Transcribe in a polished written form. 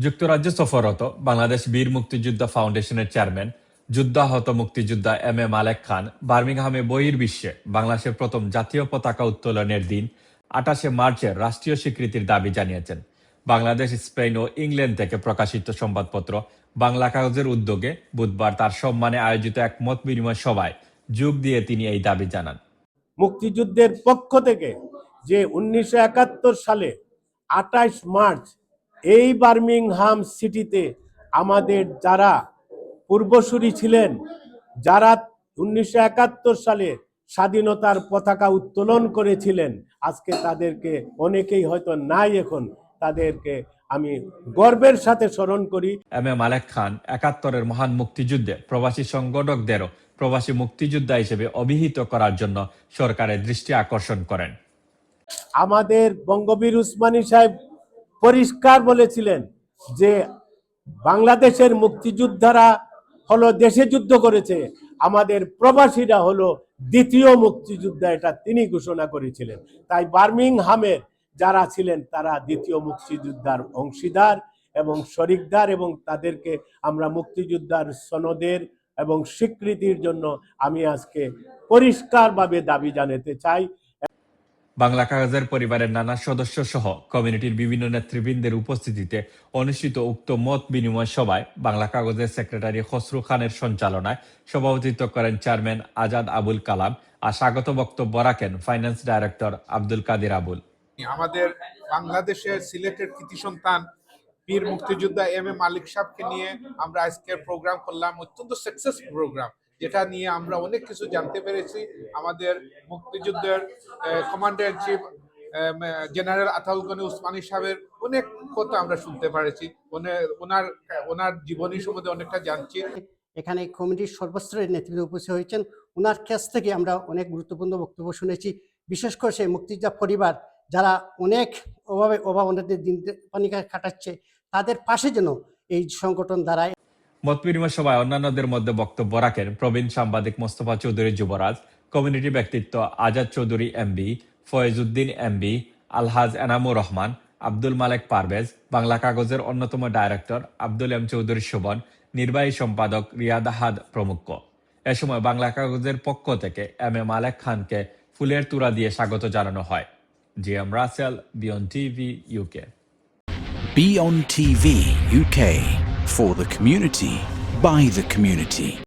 যুক্তরাজ্য সফররত বাংলাদেশ বীর মুক্তিযোদ্ধা ফাউন্ডেশনের চেয়ারম্যান যুদ্ধাহত মুক্তিযোদ্ধা মালেক খান বার্মিংহামে বহির্বিশ্বে বাংলাদেশের প্রথম জাতীয় পতাকা উত্তোলনের দিন ২৮শে মার্চের রাষ্ট্রীয় স্বীকৃতির দাবি জানিয়েছেন। বাংলাদেশ, স্পেন ও ইংল্যান্ড থেকে প্রকাশিত সংবাদপত্র বাংলা কাগজের উদ্যোগে বুধবার তার সম্মানে আয়োজিত এক মত বিনিময় সভায় যোগ দিয়ে তিনি এই দাবি জানান। মুক্তিযুদ্ধের পক্ষ থেকে যে ১৯৭১ সালে ২৮ মার্চ এই বার্মিংহাম সিটিতে আমাদের যারা পূর্বসূরি ছিলেন, যারা ১৯৭১ সালে স্বাধীনতার পতাকা উত্তোলন করেছিলেন, আজকে তাদেরকে অনেকেই হয়তো নাই, এখন তাদেরকে আমি গর্বের সাথে স্মরণ করি। মালেক খান ৭১-এর মহান মুক্তিযুদ্ধে প্রবাসী সংগঠকদেরও প্রবাসী মুক্তিযোদ্ধা হিসেবে অভিহিত করার জন্য সরকারের দৃষ্টি আকর্ষণ করেন। আমাদের বঙ্গবীর উসমানী সাহেব পরিষ্কার বলেছিলেন যে বাংলাদেশের মুক্তিযোদ্ধারা হলো দেশে যুদ্ধ করেছে, আমাদের প্রবাসীরা হলো দ্বিতীয় মুক্তিযোদ্ধা, এটা তিনি ঘোষণা করেছিলেন। তাই বার্মিংহামের যারা ছিলেন তারা দ্বিতীয় মুক্তিযোদ্ধার অংশীদার এবং শরিকদার, এবং তাদেরকে আমরা মুক্তিযোদ্ধার সনদের এবং স্বীকৃতির জন্য আমি আজকে পরিষ্কারভাবে দাবি জানাতে চাই। বাংলা কাগজের পরিবারের নানা সদস্য সহ কমিউনিটির বিভিন্ন নেতৃবৃন্দের উপস্থিতিতে অনুষ্ঠিত উক্ত মত বিনিময় সভায় বাংলা কাগজের সেক্রেটারি খসরু খানের সঞ্চালনায় সভাপতিত্ব করেন চেয়ারম্যান আজাদ আবুল কালাম, আর স্বাগত বক্তব্য রাখেন ফাইন্যান্স ডাইরেক্টর আব্দুল কাদির আবুল। আমাদের বাংলাদেশের সিলেটের কৃতি সন্তান বীর মুক্তিযোদ্ধা মালিক সাহেবকে নিয়ে আমরা আজকের প্রোগ্রাম করলাম, অত্যন্ত সাকসেসফুল প্রোগ্রাম, যেটা নিয়ে আমরা অনেক কিছু জানতে পেরেছি। আমাদের মুক্তিযুদ্ধের commander in chief general Ataul Gani Usmani সাহেবের অনেক কথা আমরা শুনতে পেরেছি, ওনার জীবনী সম্বন্ধে অনেকটা জানছি। এখানে কমিটির সর্বস্তরের নেতৃত্ব উপস্থিত হয়েছেন, ওনার কাছ থেকে আমরা অনেক গুরুত্বপূর্ণ বক্তব্য শুনেছি। বিশেষ করে সেই মুক্তিযোদ্ধা পরিবার যারা অনেক অভাব ওনাদের দিন পানি কাটাচ্ছে, তাদের পাশে যেন এই সংগঠন দাঁড়ায়। মত বিনিময় সভায় অন্যান্যদের মধ্যে বক্তব্য রাখেন প্রবীণ সাংবাদিক মোস্তফা চৌধুরী যুবরাজ, কমিউনিটি ব্যক্তিত্ব আজাদ চৌধুরী এমবি, ফয়েজউদ্দিন এমবি, আলহাজ এনামুর রহমান, আব্দুল মালেক পারভেজ, বাংলা কাগজের অন্যতম ডাইরেক্টর আব্দুল এম চৌধুরী শোভন, নির্বাহী সম্পাদক রিয়াদ আহাদ প্রমুখ। এ সময় বাংলা কাগজের পক্ষ থেকে মালেক খানকে ফুলের তুরা দিয়ে স্বাগত জানানো হয়। GM Rasel, beyond TV, UK. Beyond TV UK, for the community, by the community.